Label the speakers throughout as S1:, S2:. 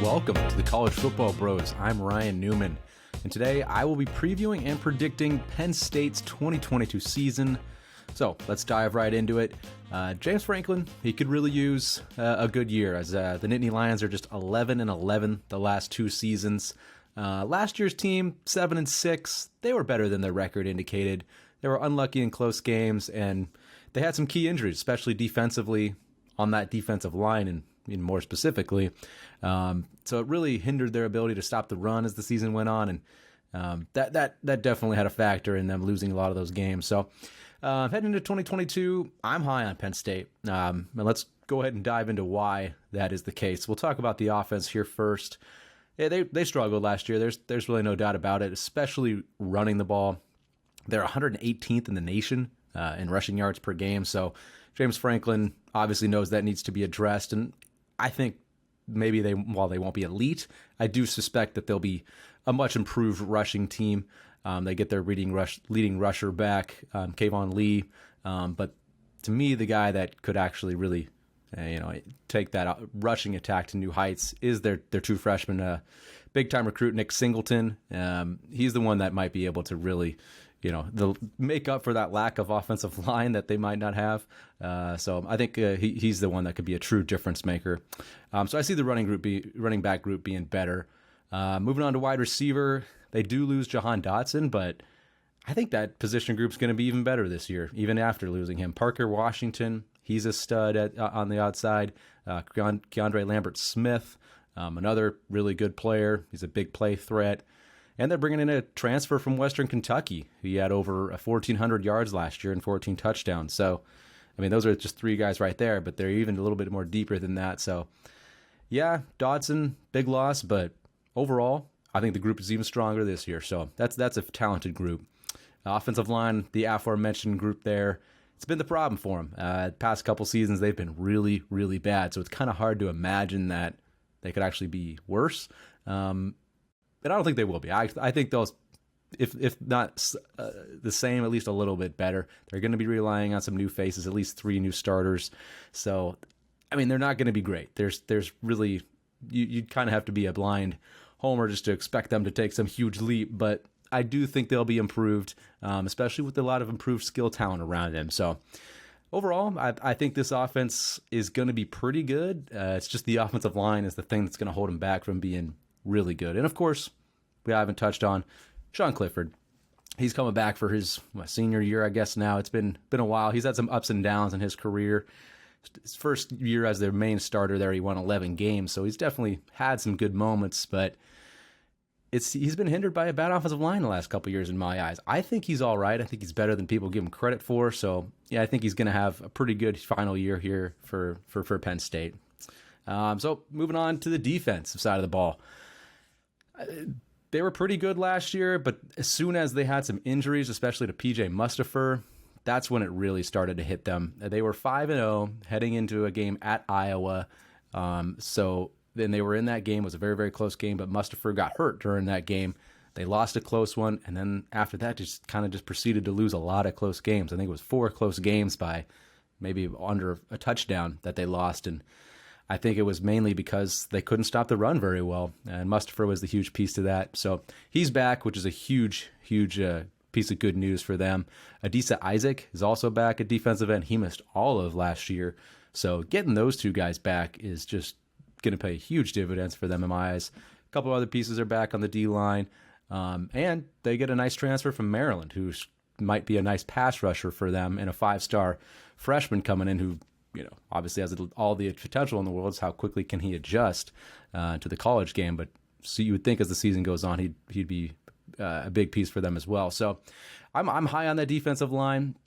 S1: Welcome to the College Football Bros. I'm Ryan Newman, and today I will be previewing and predicting Penn State's 2022 season. So let's dive right into it. James Franklin, he could really use a good year, as the Nittany Lions are just 11-11 the last two seasons. Last year's team, 7-6, they were better than their record indicated. They were unlucky in close games, and they had some key injuries, especially defensively on that defensive line, and even more specifically. So it really hindered their ability to stop the run as the season went on, and that definitely had a factor in them losing a lot of those games. So heading into 2022, I'm high on Penn State. And let's go ahead and dive into why that is the case. We'll talk about the offense here first. Yeah, they struggled last year. There's really no doubt about it, especially running the ball. They're 118th in the nation in rushing yards per game. So James Franklin obviously knows that needs to be addressed. And I think maybe while they won't be elite, I do suspect that they'll be a much improved rushing team. They get their leading rusher back, Kayvon Lee. But to me, the guy that could actually really take that rushing attack to new heights is their true freshman, big-time recruit, Nick Singleton. He's the one that might be able to really, make up for that lack of offensive line that they might not have. So I think he's the one that could be a true difference maker. So I see the running back group being better. Moving on to wide receiver, they do lose Jahan Dotson, but I think that position group's going to be even better this year, even after losing him. Parker Washington, he's a stud on the outside. Keandre Lambert-Smith, another really good player. He's a big play threat. And they're bringing in a transfer from Western Kentucky. He had over 1,400 yards last year and 14 touchdowns. So, I mean, those are just three guys right there, but they're even a little bit more deeper than that. So, yeah, Dodson, big loss, but overall, I think the group is even stronger this year. So that's a talented group. Offensive line, the aforementioned group there, it's been the problem for them. Past couple seasons, they've been really, really bad. So it's kind of hard to imagine that they could actually be worse. But I don't think they will be. I think those, if not the same, at least a little bit better. They're going to be relying on some new faces, at least 3 new starters. So, I mean, they're not going to be great. There's really, you'd kind of have to be a blind homer just to expect them to take some huge leap. But I do think they'll be improved, especially with a lot of improved skill talent around them. So, overall, I think this offense is going to be pretty good. It's just the offensive line is the thing that's going to hold them back from being really good. And of course, we haven't touched on Sean Clifford. He's coming back for his senior year, I guess now. It's been a while. He's had some ups and downs in his career. His first year as their main starter there, he won 11 games, so he's definitely had some good moments, but he's been hindered by a bad offensive line the last couple of years in my eyes. I think he's all right. I think he's better than people give him credit for. So, yeah, I think he's going to have a pretty good final year here for Penn State. So moving on to the defensive side of the ball. They were pretty good last year, but as soon as they had some injuries, especially to P.J. Mustipher, that's when it really started to hit them. They were 5-0 heading into a game at Iowa. So then they were in that game. It was a very, very close game, but Mustipher got hurt during that game. They lost a close one, and then after that just proceeded to lose a lot of close games. I think it was 4 close games by maybe under a touchdown that they lost, and I think it was mainly because they couldn't stop the run very well, and Mustipher was the huge piece to that. So he's back, which is a huge, huge piece of good news for them. Adisa Isaac is also back at defensive end. He missed all of last year. So getting those two guys back is just going to pay huge dividends for them in my eyes. A couple other pieces are back on the D-line, and they get a nice transfer from Maryland, who might be a nice pass rusher for them, and a 5-star freshman coming in who obviously has all the potential in the world. Is how quickly can he adjust to the college game. But so you would think as the season goes on, he'd be a big piece for them as well. So I'm high on that defensive line.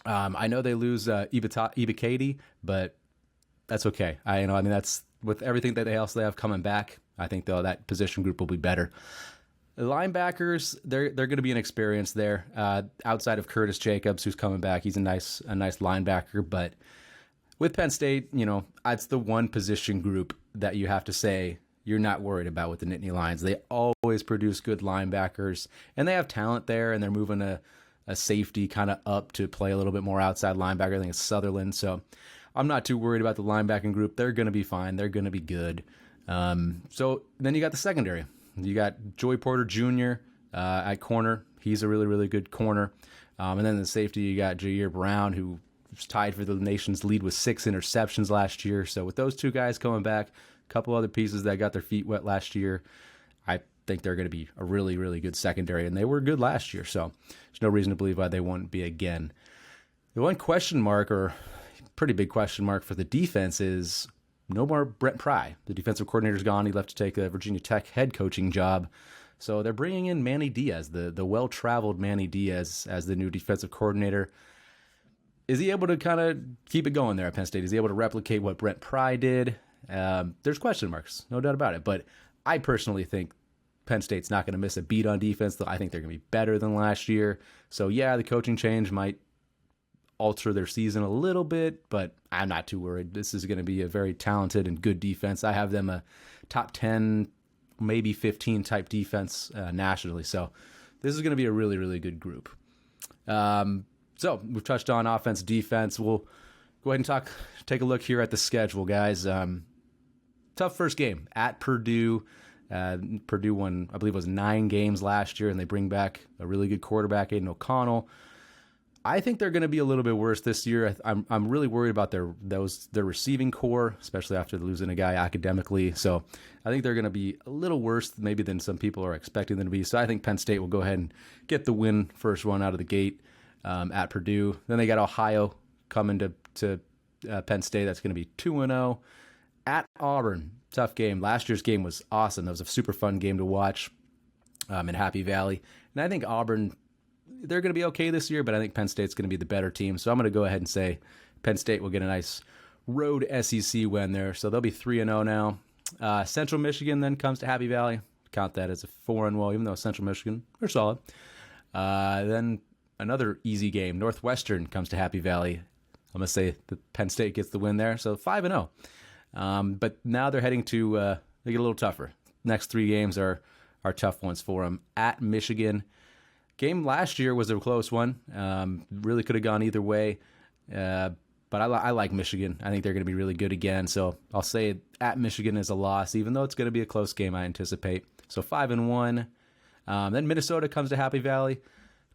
S1: I know they lose Ibikadi, but that's okay. That's with everything that they have coming back. I think though that position group will be better. The linebackers, they're going to be an experience there. Outside of Curtis Jacobs, who's coming back, he's a nice linebacker, but with Penn State, it's the one position group that you have to say you're not worried about with the Nittany Lions. They always produce good linebackers, and they have talent there, and they're moving a safety kind of up to play a little bit more outside linebacker. I think it's Sutherland. So I'm not too worried about the linebacking group. They're going to be fine. They're going to be good. So then you got the secondary. You got Joey Porter Jr. At corner. He's a really, really good corner. And then the safety, you got Jair Brown, who was tied for the nation's lead with 6 interceptions last year. So with those two guys coming back, a couple other pieces that got their feet wet last year, I think they're going to be a really, really good secondary. And they were good last year, so there's no reason to believe why they won't be again. The one question mark, or pretty big question mark for the defense, is no more Brent Pry. The defensive coordinator's gone. He left to take a Virginia Tech head coaching job. So they're bringing in Manny Diaz, the well-traveled Manny Diaz, as the new defensive coordinator. Is he able to kind of keep it going there at Penn State? Is he able to replicate what Brent Pry did? There's question marks, no doubt about it. But I personally think Penn State's not going to miss a beat on defense. I think they're going to be better than last year. So yeah, the coaching change might alter their season a little bit, but I'm not too worried. This is going to be a very talented and good defense. I have them a top 10, maybe 15 type defense nationally. So this is going to be a really, really good group. So we've touched on offense, defense. We'll go ahead and take a look here at the schedule, guys. Tough first game at Purdue. Purdue won, I believe it was 9 games last year, and they bring back a really good quarterback, Aiden O'Connell. I think they're going to be a little bit worse this year. I'm really worried about their receiving core, especially after losing a guy academically. So I think they're going to be a little worse maybe than some people are expecting them to be. So I think Penn State will go ahead and get the win, first one out of the gate at Purdue. Then they got Ohio coming to Penn State. That's going to be 2-0. At Auburn, tough game. Last year's game was awesome. That was a super fun game to watch in Happy Valley. And I think Auburn, they're going to be okay this year, but I think Penn State's going to be the better team. So I'm going to go ahead and say Penn State will get a nice road SEC win there. So they'll be 3-0 now. Central Michigan then comes to Happy Valley. Count that as a 4-1, even though Central Michigan, they're solid. Then another easy game. Northwestern comes to Happy Valley. I'm going to say that Penn State gets the win there. So 5-0. But now they're heading to, they get a little tougher. Next 3 games are tough ones for them. At Michigan. Game last year was a close one. Really could have gone either way. But I like Michigan. I think they're going to be really good again. So I'll say at Michigan is a loss, even though it's going to be a close game, I anticipate. So 5-1. Then Minnesota comes to Happy Valley.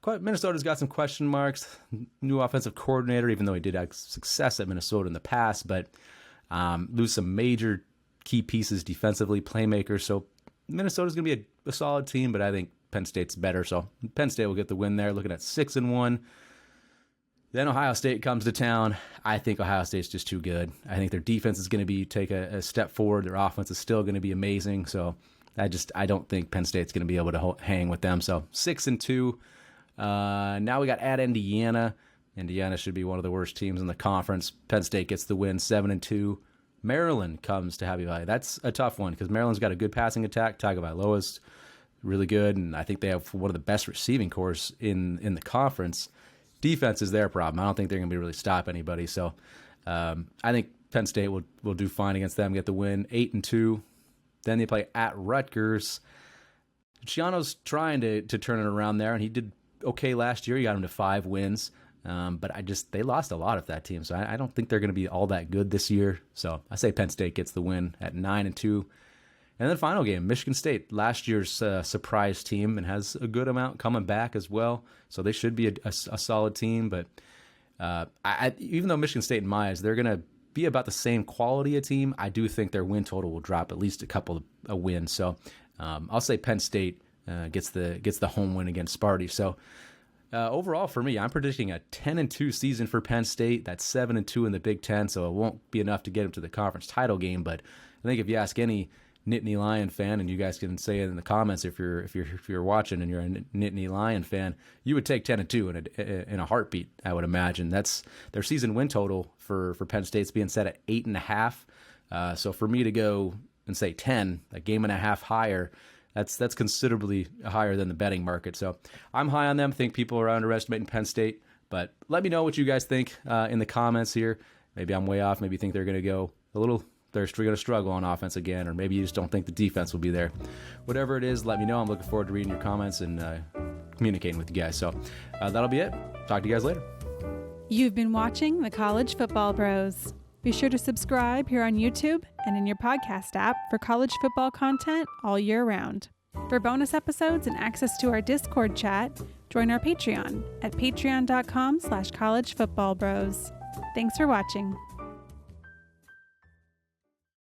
S1: Minnesota's got some question marks. New offensive coordinator, even though he did have success at Minnesota in the past, but lose some major key pieces defensively, playmakers. So Minnesota's going to be a solid team, but I think Penn State's better. So Penn State will get the win there, looking at 6-1. Then Ohio State comes to town. I think Ohio State's just too good. I think their defense is going to take a step forward. Their offense is still going to be amazing. So I don't think Penn State's going to be able to hang with them. So 6-2. Now we got at Indiana. Indiana should be one of the worst teams in the conference. Penn State gets the win, 7-2. Maryland comes to Happy Valley. That's a tough one because Maryland's got a good passing attack. Tagovailoa's really good, and I think they have one of the best receiving cores in the conference. Defense is their problem. I don't think they're going to really stop anybody. So I think Penn State will do fine against them, get the win, 8-2. Then they play at Rutgers. Giano's trying to turn it around there, and he did okay last year. He got him to 5 wins. But they lost a lot of that team, so I don't think they're going to be all that good this year. So I say Penn State gets the win at 9-2. And then final game, Michigan State, last year's surprise team, and has a good amount coming back as well. So they should be a solid team. But even though Michigan State, in my eyes, they're going to be about the same quality of team, I do think their win total will drop at least a couple of wins. So I'll say Penn State gets the home win against Sparty. So overall, for me, I'm predicting a 10-2 season for Penn State. That's 7-2 in the Big Ten, so it won't be enough to get them to the conference title game. But I think if you ask any Nittany Lion fan, and you guys can say it in the comments if you're watching and you're a Nittany Lion fan, you would take 10-2 in a heartbeat. I would imagine that's their season win total for Penn State's being set at 8.5. So for me to go and say 10, a game and a half higher, that's considerably higher than the betting market. So I'm high on them. Think people are underestimating Penn State, but let me know what you guys think in the comments here. Maybe I'm way off. Maybe you think they're going to go a little. They're going to struggle on offense again, or maybe you just don't think the defense will be there. Whatever it is, let me know. I'm looking forward to reading your comments and communicating with you guys. So that'll be it. Talk to you guys later.
S2: You've been watching the College Football Bros. Be sure to subscribe here on YouTube and in your podcast app for college football content all year round. For bonus episodes and access to our Discord chat, join our Patreon at patreon.com/collegefootballbros. Thanks for watching.